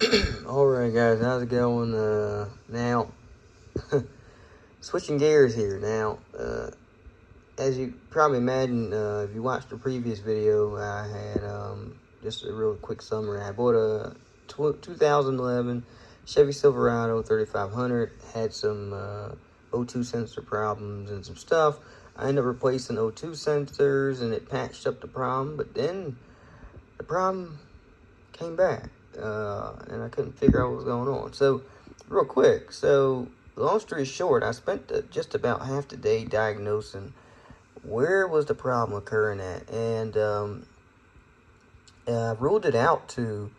Alright guys, how's it going? Now, switching gears here now. As you probably imagine, if you watched the previous video, I had just a real quick summary. I bought a 2011 Chevy Silverado 3500, had some O2 sensor problems and some stuff. I ended up replacing O2 sensors and it patched up the problem, but then the problem came back. And I couldn't figure out what was going on. So, real quick, long story short, I spent just about half the day diagnosing where was the problem occurring at, and I ruled it out to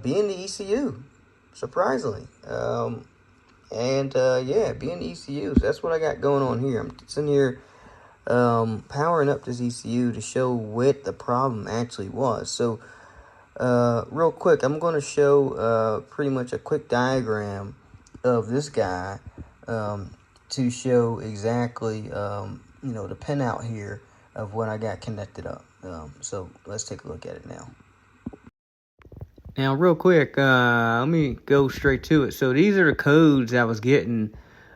being the ECU, surprisingly. Yeah, being the ECU, so that's what I got going on here. I'm sitting here powering up this ECU to show what the problem actually was. So, real quick, I'm going to show pretty much a quick diagram of this guy to show exactly, the pinout here of what I got connected up. So let's take a look at it now. Now, real quick, let me go straight to it. So these are the codes I was getting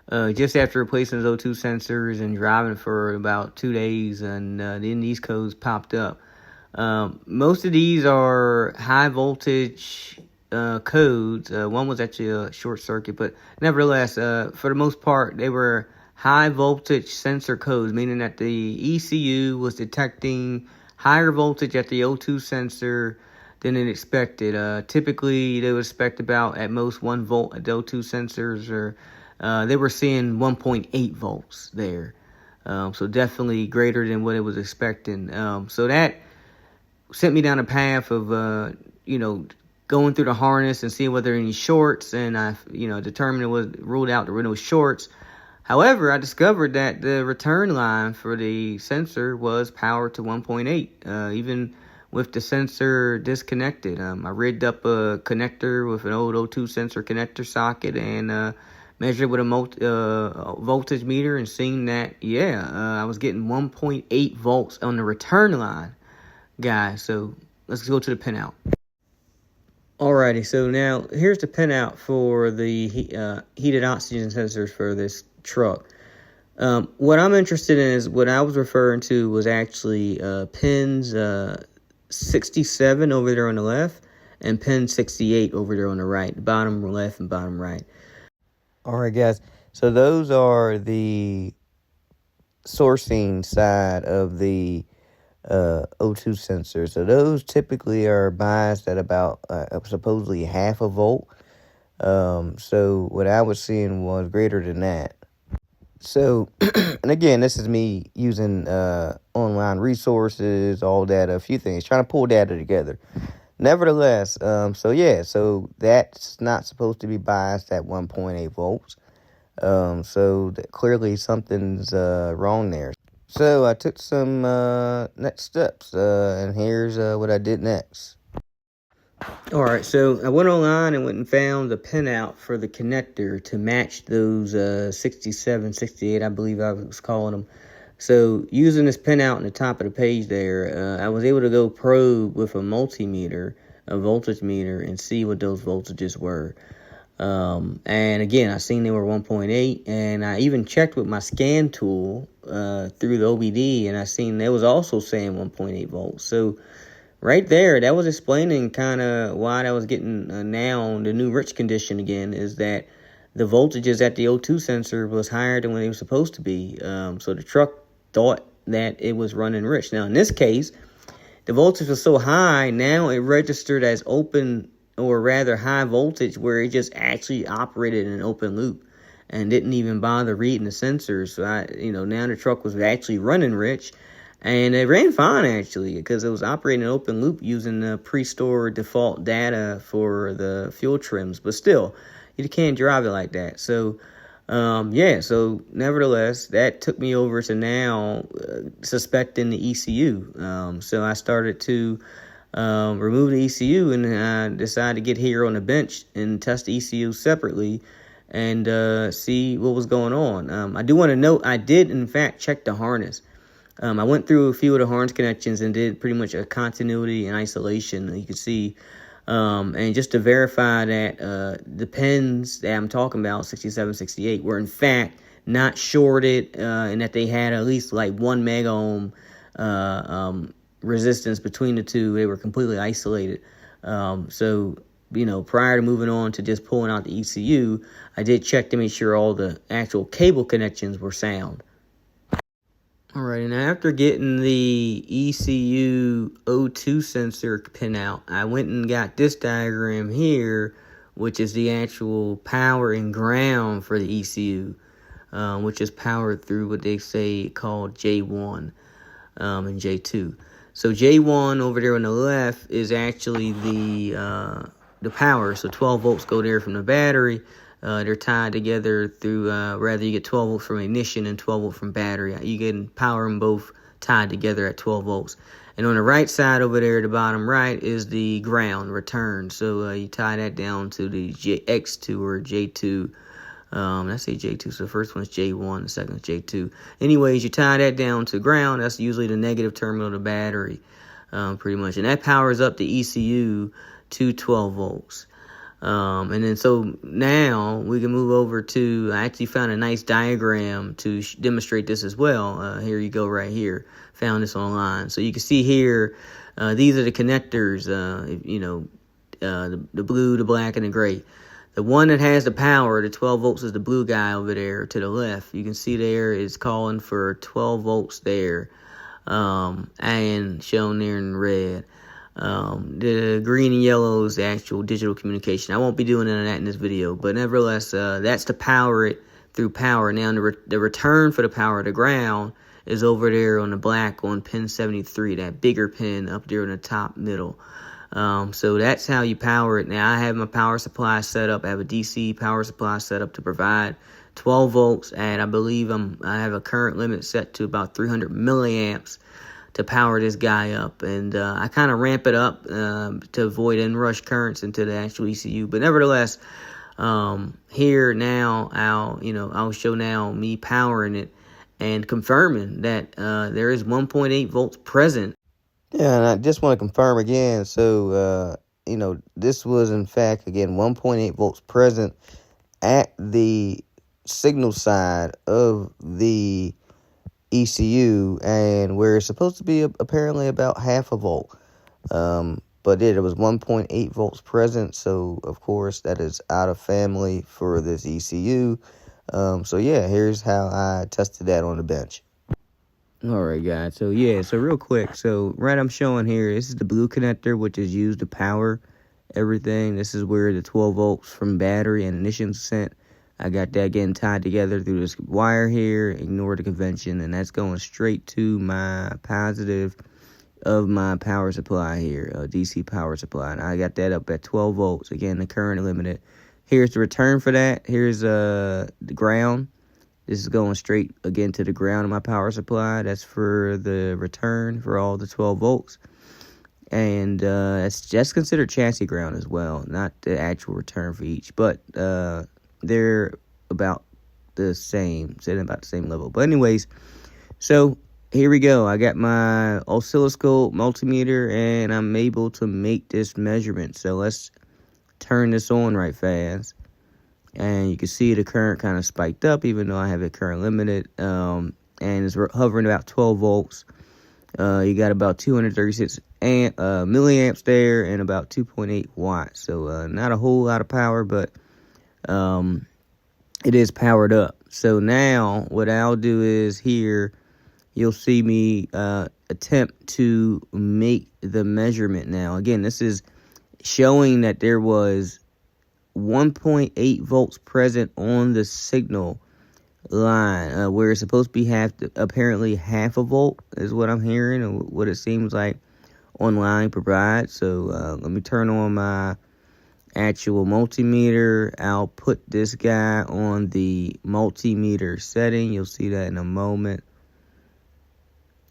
just after replacing those O2 sensors and driving for about 2 days, and then these codes popped up. Most of these are high voltage codes. One was actually a short circuit, but nevertheless, for the most part, they were high voltage sensor codes, meaning that the ECU was detecting higher voltage at the O2 sensor than it expected. Typically, they would expect about at most 1 volt at the O2 sensors, or they were seeing 1.8 volts there. So definitely greater than what it was expecting. So that sent me down a path of, going through the harness and seeing whether there are any shorts, and I, determined ruled out there were no shorts. However, I discovered that the return line for the sensor was powered to 1.8, even with the sensor disconnected. I rigged up a connector with an old O2 sensor connector socket and measured with a voltage meter and seen that, I was getting 1.8 volts on the return line, guys. So let's go to the pinout. Alrighty, so now here's the pinout for the heated oxygen sensors for this truck. What I'm interested in is what I was referring to was actually pins 67 over there on the left and pin 68 over there on the right, bottom left and bottom right. Alright guys, so those are the sourcing side of the O2 sensors. So those typically are biased at about supposedly half a volt. So what I was seeing was greater than that. So, and again, this is me using online resources, all data, a few things, trying to pull data together. Nevertheless, so that's not supposed to be biased at 1.8 volts. So clearly something's wrong there. So I took some next steps, and here's what I did next. Alright, so I went online and went and found the pinout for the connector to match those 67, 68, I believe I was calling them. So using this pinout on the top of the page there, I was able to go probe with a multimeter, a voltage meter, and see what those voltages were. And again, I seen they were 1.8, and I even checked with my scan tool through the OBD, and I seen they was also saying 1.8 volts. So right there, that was explaining kind of why I was getting now the new rich condition again, is that the voltages at the O2 sensor was higher than what they were supposed to be. So the truck thought that it was running rich. Now in this case, the voltage was so high, now it registered as open, or rather high voltage, where it just actually operated in an open loop and didn't even bother reading the sensors. So now the truck was actually running rich, and it ran fine actually, because it was operating in an open loop using the pre-stored default data for the fuel trims. But still, you can't drive it like that. So so nevertheless, that took me over to now suspecting the ECU. So I started to remove the ECU, and I decided to get here on the bench and test the ECU separately and see what was going on. I do want to note, I did in fact check the harness. I went through a few of the harness connections and did pretty much a continuity and isolation. You can see And just to verify that the pins that I'm talking about, 67, 68, were in fact not shorted, and that they had at least like 1 mega ohm resistance between the two. They were completely isolated. So, prior to moving on to just pulling out the ECU, I did check to make sure all the actual cable connections were sound. All right, and after getting the ECU O2 sensor pin out, I went and got this diagram here, which is the actual power and ground for the ECU, which is powered through what they say called J1 and J2. So J1 over there on the left is actually the power. So 12 volts go there from the battery. They're tied together through, rather you get 12 volts from ignition and 12 volts from battery. You can power them both tied together at 12 volts. And on the right side over there, the bottom right, is the ground return. So you tie that down to the X2 or J2. I say J2, so the first one is J1, the second is J2. Anyways, you tie that down to ground. That's usually the negative terminal of the battery, pretty much. And that powers up the ECU to 12 volts. And then so now we can move over to, I actually found a nice diagram to demonstrate this as well. Here you go right here. Found this online. So you can see here, these are the connectors, the blue, the black, and the gray. The one that has the power, the 12 volts, is the blue guy over there to the left. You can see there is calling for 12 volts there, and shown there in red. The green and yellow is the actual digital communication. I won't be doing none of that in this video, but nevertheless, that's to power it through power. Now, the return for the power to ground is over there on the black on pin 73, that bigger pin up there in the top middle. So that's how you power it. Now, I have my power supply set up. I have a DC power supply set up to provide 12 volts, and I believe I have a current limit set to about 300 milliamps to power this guy up. And I kind of ramp it up to avoid inrush currents into the actual ECU. But nevertheless, here now I'll show now me powering it and confirming that there is 1.8 volts present. Yeah, and I just want to confirm again. So, this was in fact, again, 1.8 volts present at the signal side of the ECU, and where it's supposed to be apparently about half a volt. But it was 1.8 volts present. So, of course, that is out of family for this ECU. So, yeah, here's how I tested that on the bench. All right, guys. So, real quick. So, I'm showing here, this is the blue connector, which is used to power everything. This is where the 12 volts from battery and ignition is sent. I got that getting tied together through this wire here. Ignore the convention. And that's going straight to my positive of my power supply here, DC power supply. And I got that up at 12 volts. Again, the current limited. Here's the return for that. Here's the ground. This is going straight, again, to the ground of my power supply. That's for the return for all the 12 volts. And that's just considered chassis ground as well, not the actual return for each. But they're about the same, sitting about the same level. But anyways, so here we go. I got my oscilloscope multimeter, and I'm able to make this measurement. So let's turn this on right fast. And you can see the current kind of spiked up, even though I have it current limited. And it's hovering about 12 volts. You got about 236 milliamps there and about 2.8 watts. So not a whole lot of power, but it is powered up. So now what I'll do is here, you'll see me attempt to make the measurement now. Again, this is showing that there was 1.8 volts present on the signal line, where it's supposed to be apparently half a volt is what I'm hearing, and what it seems like online provides. So let me turn on my actual multimeter. I'll put this guy on the multimeter setting. You'll see that in a moment.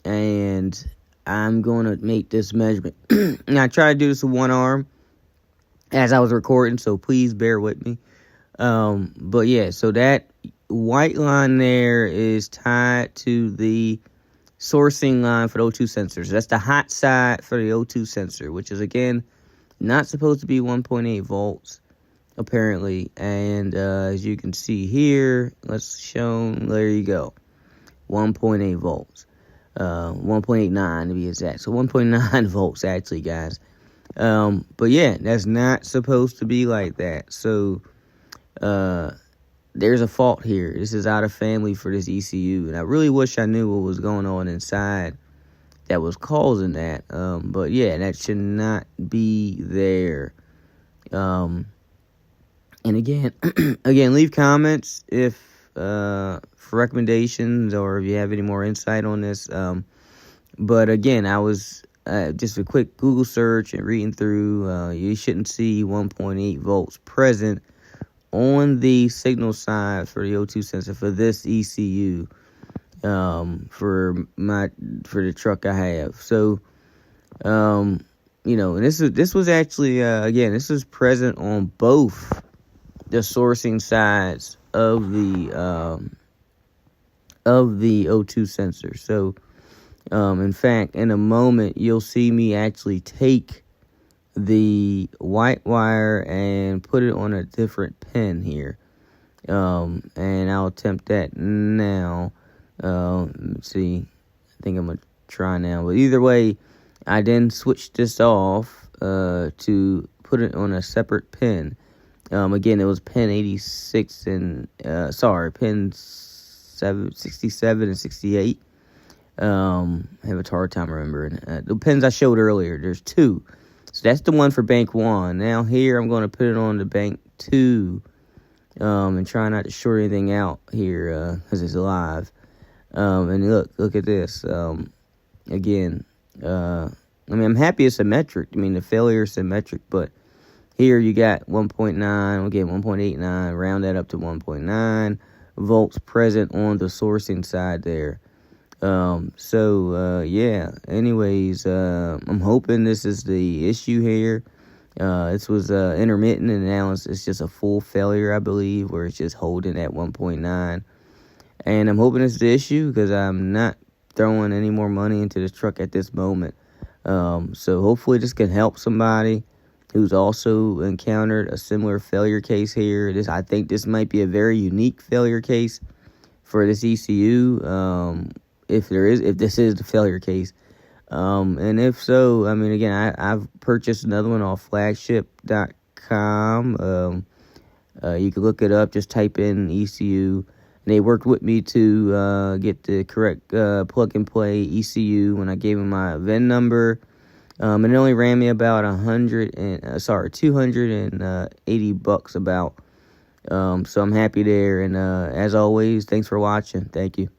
And I'm going to make this measurement. Now, I try to do this with one arm as I was recording, so please bear with me. But yeah, so that white line there is tied to the sourcing line for the O2 sensors. That's the hot side for the O2 sensor, which is, again, not supposed to be 1.8 volts, apparently. And as you can see here, let's show, there you go, 1.8 volts. 1.89 to be exact. So 1.9 volts, actually, guys. But yeah, that's not supposed to be like that. So, there's a fault here. This is out of family for this ECU. And I really wish I knew what was going on inside that was causing that. But yeah, that should not be there. And again, leave comments if, for recommendations or if you have any more insight on this. But again, I was, just a quick Google search and reading through, you shouldn't see 1.8 volts present on the signal side for the O2 sensor for this ECU, for the truck I have. So, and this was actually, again, this is present on both the sourcing sides of the O2 sensor. So, in fact, in a moment, you'll see me actually take the white wire and put it on a different pin here. And I'll attempt that now. Let's see. I think I'm going to try now. But either way, I then switched this off to put it on a separate pin. Again, it was pin 86 and, pin 67 and 68. I have a hard time remembering. The pins I showed earlier, there's two. So that's the one for bank 1. Now here I'm going to put it on to bank 2, and try not to short anything out here, because it's live. And look at this. Again, I'm happy it's symmetric. The failure is symmetric, but here you got 1.9, again 1.89, round that up to 1.9 volts present on the sourcing side there. Yeah, anyways, I'm hoping this is the issue here. This was, intermittent, and now it's just a full failure, I believe, where it's just holding at 1.9. And I'm hoping it's the issue, because I'm not throwing any more money into this truck at this moment. So hopefully this can help somebody who's also encountered a similar failure case here. I think this might be a very unique failure case for this ECU. If this is the failure case. And if so, again, I've purchased another one off flagship.com. You can look it up, just type in ECU. And they worked with me to get the correct plug and play ECU when I gave them my VIN number. And it only ran me about $280 about. So I'm happy there. And as always, thanks for watching. Thank you.